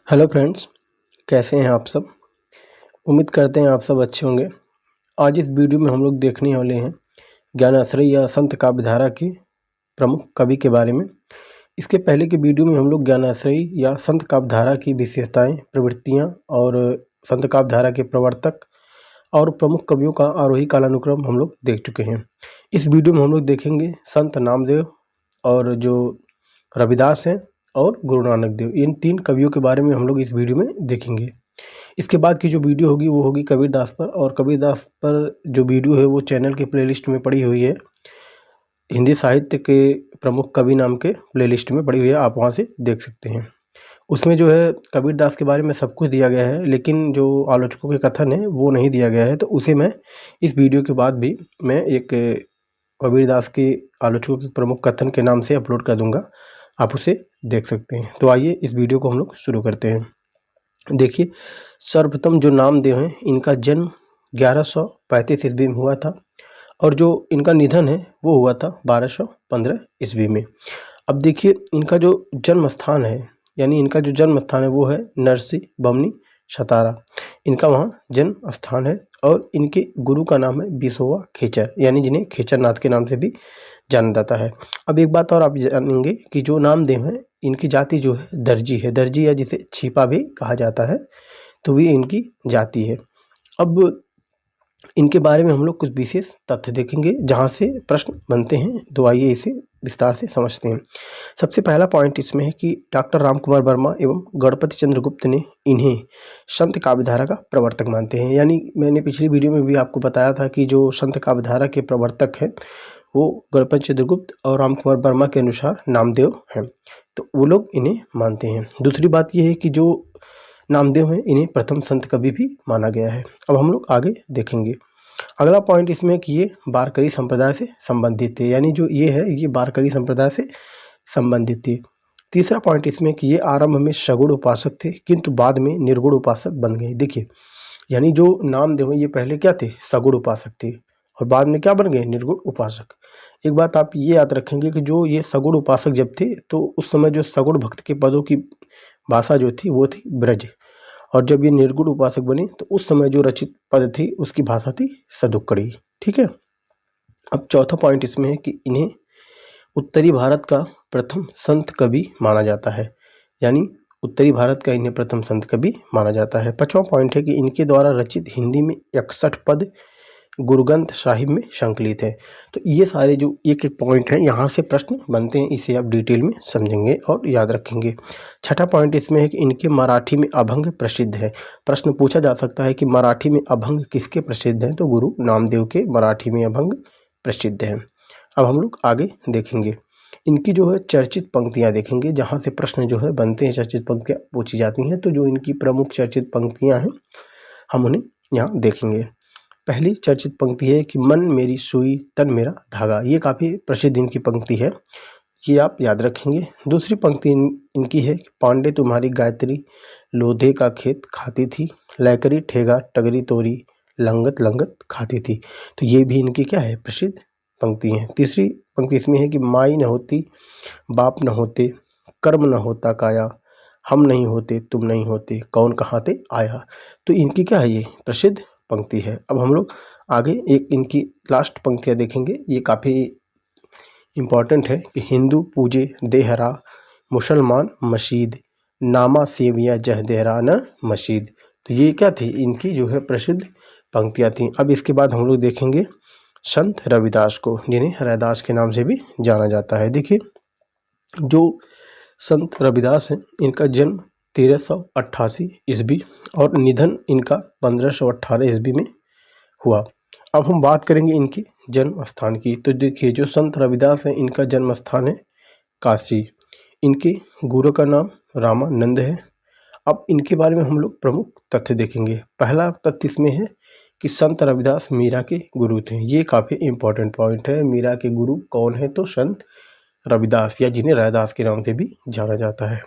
Hello friends, कैसे हैं आप सब। उम्मीद करते हैं आप सब अच्छे होंगे। आज इस वीडियो में हम लोग देखने वाले हैं ज्ञानाश्रय या संत काव्यधारा के प्रमुख कवि के बारे में। इसके पहले के वीडियो में हम लोग ज्ञानाश्रय या संत काव्यधारा की विशेषताएं, प्रवृत्तियां और संत काव्यधारा के प्रवर्तक और प्रमुख कवियों का आरोही कालानुक्रम हम लोग देख चुके हैं। इस वीडियो में हम लोग देखेंगे संत नामदेव और जो रविदास हैं और गुरु नानक देव, इन तीन कवियों के बारे में हम लोग इस वीडियो में देखेंगे। इसके बाद की जो वीडियो होगी वो होगी कबीरदास पर, और कबीरदास पर जो वीडियो है वो चैनल के प्लेलिस्ट में पड़ी हुई है। हिंदी साहित्य के प्रमुख कवि नाम के प्लेलिस्ट में पड़ी हुई है, आप वहाँ से देख सकते हैं। उसमें जो है कबीरदास के बारे में सब कुछ दिया गया है, लेकिन जो आलोचकों के कथन है वो नहीं दिया गया है। तो उसे मैं इस वीडियो के बाद भी मैं एक कबीरदास के आलोचकों के प्रमुख कथन के नाम से अपलोड कर दूंगा, आप उसे देख सकते हैं। तो आइए इस वीडियो को हम लोग शुरू करते हैं। देखिए, सर्वप्रथम जो नामदेव हैं इनका जन्म 1135 ईस्वी में हुआ था, और जो इनका निधन है वो हुआ था 1215 ईस्वी में। अब देखिए, इनका जो जन्म स्थान है, यानी इनका जो जन्म स्थान है वो है नरसी बमनी सतारा, इनका वहाँ जन्म स्थान है। और इनके गुरु का नाम है बिसोवा खेचर, यानी जिन्हें खेचरनाथ के नाम से भी जाना जाता है। अब एक बात और आप जानेंगे कि जो नामदेव हैं इनकी जाति जो है दर्जी है, दर्जी या जिसे छिपा भी कहा जाता है, तो ये इनकी जाति है। अब इनके बारे में हम लोग कुछ विशेष तथ्य देखेंगे जहाँ से प्रश्न बनते हैं, तो आइए इसे विस्तार से समझते हैं। सबसे पहला पॉइंट इसमें है कि डॉक्टर रामकुमार वर्मा एवं गणपति चंद्र गुप्त ने इन्हें संत काव्यधारा का प्रवर्तक मानते हैं। यानी मैंने पिछली वीडियो में भी आपको बताया था कि जो संत काव्यधारा के प्रवर्तक हैं वो गणपति चंद्र गुप्त और रामकुमार वर्मा के अनुसार नामदेव हैं, तो वो लोग इन्हें मानते हैं। दूसरी बात ये है कि जो नामदेव हैं इन्हें प्रथम संत कवि भी माना गया है। अब हम लोग आगे देखेंगे। अगला पॉइंट इसमें है कि ये वारकरी संप्रदाय से संबंधित थे, यानी जो ये है ये वारकरी संप्रदाय से संबंधित थे। तीसरा पॉइंट इसमें कि ये आरंभ में सगुण उपासक थे, किंतु बाद में निर्गुण उपासक बन गए। देखिए, यानी जो नामदेव हैं ये पहले क्या थे, सगुण उपासक थे, और बाद में क्या बन गए, निर्गुण उपासक। एक बात आप ये याद रखेंगे कि जो ये सगुण उपासक जब थे तो उस समय जो सगुण भक्त के पदों की भाषा जो थी वो थी ब्रज, और जब ये निर्गुण उपासक बने तो उस समय जो रचित पद थी उसकी भाषा थी सदुक्कड़ी। ठीक है। अब चौथा पॉइंट इसमें है कि इन्हें उत्तरी भारत का प्रथम संत कवि माना जाता है, यानी उत्तरी भारत का इन्हें प्रथम संत कवि माना जाता है। पांचवा पॉइंट है कि इनके द्वारा रचित हिंदी में 61 पद गुरु ग्रंथ साहिब में संकलित है। तो ये सारे जो एक एक पॉइंट हैं यहाँ से प्रश्न बनते हैं, इसे आप डिटेल में समझेंगे और याद रखेंगे। छठा पॉइंट इसमें है कि इनके मराठी में अभंग प्रसिद्ध है। प्रश्न पूछा जा सकता है कि मराठी में अभंग किसके प्रसिद्ध हैं, तो गुरु नामदेव के मराठी में अभंग प्रसिद्ध हैं। अब हम लोग आगे देखेंगे, इनकी जो है चर्चित पंक्तियाँ देखेंगे, जहाँ से प्रश्न जो है बनते हैं, चर्चित पंक्तियाँ पूछी जाती हैं। तो जो इनकी प्रमुख चर्चित पंक्तियाँ हैं हम उन्हें यहाँ देखेंगे। पहली चर्चित पंक्ति है कि मन मेरी सुई तन मेरा धागा, ये काफ़ी प्रसिद्ध इनकी पंक्ति है, ये आप याद रखेंगे। दूसरी पंक्ति इनकी है कि पांडे तुम्हारी गायत्री लोधे का खेत खाती थी, लैकरी ठेगा टगरी तोरी लंगत लंगत खाती थी। तो ये भी इनकी क्या है, प्रसिद्ध पंक्ति हैं। तीसरी पंक्ति इसमें है कि माई न होती बाप न होते कर्म न होता काया, हम नहीं होते तुम नहीं होते कौन कहाँ ते आया। तो इनकी क्या है, ये प्रसिद्ध पंक्ति है। अब हम लोग आगे एक इनकी लास्ट पंक्तियाँ देखेंगे, ये काफ़ी इम्पॉर्टेंट है कि हिंदू पूजे देहरा मुसलमान मशीद, नामा सेविया जह देहरा न मशीद। तो ये क्या थी, इनकी जो है प्रसिद्ध पंक्तियाँ थीं। अब इसके बाद हम लोग देखेंगे संत रविदास को, जिन्हें रैदास के नाम से भी जाना जाता है। देखिए, जो संत रविदास हैं इनका जन्म 1388 ईस्वी और निधन इनका 1518 ईस्वी में हुआ। अब हम बात करेंगे इनके जन्म स्थान की। तो देखिए, जो संत रविदास हैं इनका जन्म स्थान है काशी, इनके गुरु का नाम रामानंद है। अब इनके बारे में हम लोग प्रमुख तथ्य देखेंगे। पहला तथ्य इसमें है कि संत रविदास मीरा के गुरु थे, ये काफ़ी इंपॉर्टेंट पॉइंट है। मीरा के गुरु कौन है, तो संत रविदास, या जिन्हें रैदास के नाम से भी जाना जाता है।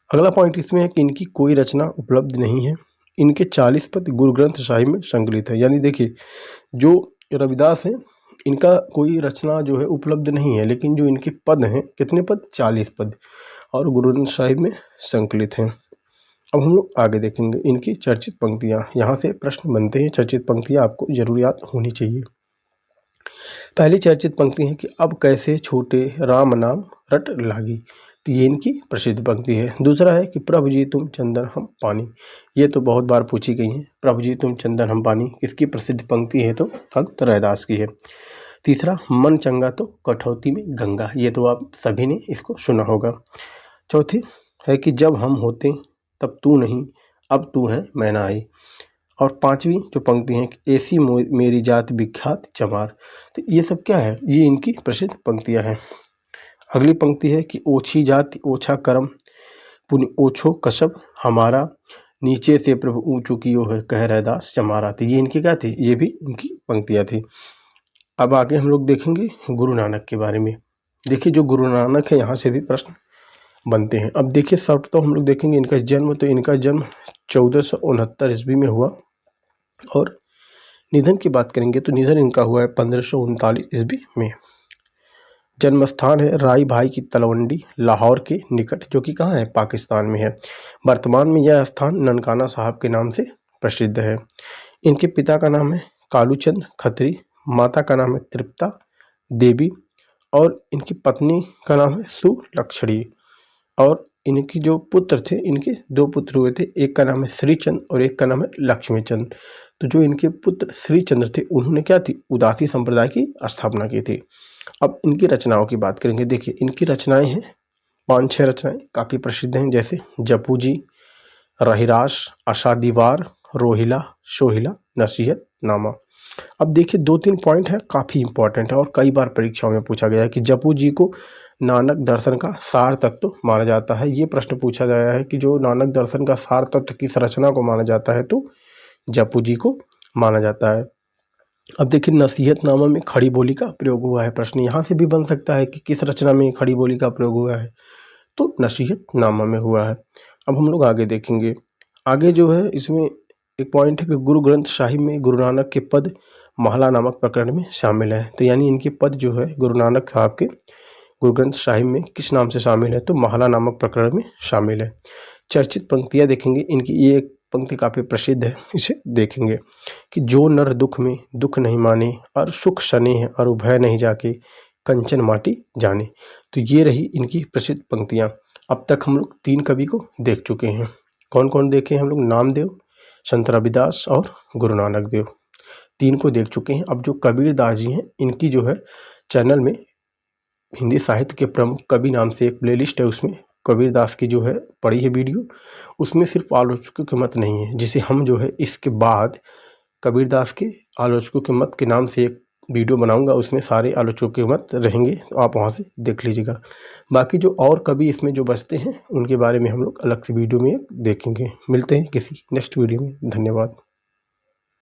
अगला पॉइंट इसमें है कि इनकी कोई रचना उपलब्ध नहीं है, इनके 40 पद गुरु ग्रंथ साहिब में संकलित है। यानी देखिए, जो रविदास हैं इनका कोई रचना जो है उपलब्ध नहीं है, लेकिन जो इनके पद हैं, कितने पद, 40 पद, और गुरु ग्रंथ साहिब में संकलित हैं। अब हम लोग आगे देखेंगे इनकी चर्चित पंक्तियाँ। यहाँ से प्रश्न बनते हैं, चर्चित पंक्तियाँ आपको जरूर याद होनी चाहिए। पहली चर्चित पंक्ति है कि अब कैसे छोटे राम नाम रट लागी, तो ये इनकी प्रसिद्ध पंक्ति है। दूसरा है कि प्रभु जी तुम चंदन हम पानी, ये तो बहुत बार पूछी गई है। प्रभु जी तुम चंदन हम पानी किसकी प्रसिद्ध पंक्ति है, तो संत रैदास की है। तीसरा, मन चंगा तो कठौती में गंगा, ये तो आप सभी ने इसको सुना होगा। चौथी है कि जब हम होते तब तू नहीं, अब तू है मैं ना आई। और पांचवी जो पंक्ति है कि ऐसी मेरी जात विख्यात चमार, तो ये सब क्या है, ये इनकी प्रसिद्ध पंक्तियां हैं। अगली पंक्ति है कि ओछी जाति ओछा कर्म पुण्य ओछो कसब हमारा, नीचे से प्रभु ऊंचो कियो है कह रैदास चमारा, तो ये इनकी क्या थी, ये भी इनकी पंक्तियां थी। अब आगे हम लोग देखेंगे गुरु नानक के बारे में। देखिए जो गुरु नानक है यहाँ से भी प्रश्न बनते हैं। अब देखिए सर्व तो हम लोग देखेंगे इनका जन्म, तो इनका जन्म 1469 ईस्वी में हुआ और निधन की बात करेंगे तो निधन इनका हुआ है 1539 ईस्वी में। जन्म स्थान है राई भाई की तलवंडी लाहौर के निकट, जो कि कहाँ है, पाकिस्तान में है। वर्तमान में यह स्थान ननकाना साहब के नाम से प्रसिद्ध है। इनके पिता का नाम है कालूचंद खत्री, माता का नाम है तृप्ता देवी और इनकी पत्नी का नाम है सुलक्षणी। और इनकी जो पुत्र थे, इनके दो पुत्र हुए थे, एक का नाम है श्रीचंद और एक का नाम है लक्ष्मीचंद। तो जो इनके पुत्र श्रीचंद्र थे उन्होंने क्या थी, उदासी संप्रदाय की स्थापना की थी। अब इनकी रचनाओं की बात करेंगे। देखिए इनकी रचनाएं हैं 5-6 रचनाएं काफ़ी प्रसिद्ध हैं, जैसे जपू जी, रहिराश, आशा दीवार, रोहिला, सोहिला, नसीहत नामा। अब देखिए 2-3 पॉइंट है काफ़ी इंपॉर्टेंट है और कई बार परीक्षाओं में पूछा गया है कि जपू जी को नानक दर्शन का सार तत्व माना जाता है। ये प्रश्न पूछा गया है कि जो नानक दर्शन का सार तत्व किस रचना को माना जाता है, तो जपू जी को माना जाता है। अब देखिए नसीहत नामा में खड़ी बोली का प्रयोग हुआ है। प्रश्न यहाँ से भी बन सकता है कि किस रचना में खड़ी बोली का प्रयोग हुआ है, तो नसीहत नामा में हुआ है। अब हम लोग आगे देखेंगे। आगे जो है इसमें एक पॉइंट है कि गुरु ग्रंथ साहिब में गुरु नानक के पद महला नामक प्रकरण में शामिल है। तो यानी इनके पद जो है गुरु नानक साहब के गुरु ग्रंथ साहिब में किस नाम से शामिल है, तो महला नामक प्रकरण में शामिल है। चर्चित पंक्तियाँ देखेंगे इनकी, ये एक पंक्ति काफ़ी प्रसिद्ध है, इसे देखेंगे कि जो नर दुख में दुख नहीं माने और सुख स्नेह और भय नहीं जाके कंचन माटी जाने, तो ये रही इनकी प्रसिद्ध पंक्तियाँ। अब तक हम लोग 3 कवि को देख चुके हैं। कौन कौन देखे हम लोग, नामदेव, संत रविदास और गुरु नानक देव, 3 को देख चुके हैं। अब जो कबीरदास जी हैं इनकी जो है चैनल में हिंदी साहित्य के प्रमुख कवि नाम से एक प्लेलिस्ट है, उसमें कबीरदास की जो है पड़ी है वीडियो, उसमें सिर्फ आलोचकों के मत नहीं है, जिसे हम जो है इसके बाद कबीरदास के आलोचकों के मत के नाम से एक वीडियो बनाऊंगा, उसमें सारे आलोचकों के मत रहेंगे, तो आप वहां से देख लीजिएगा। बाकी जो और कवि इसमें जो बचते हैं उनके बारे में हम लोग अलग से वीडियो में देखेंगे। मिलते हैं किसी नेक्स्ट वीडियो में। धन्यवाद।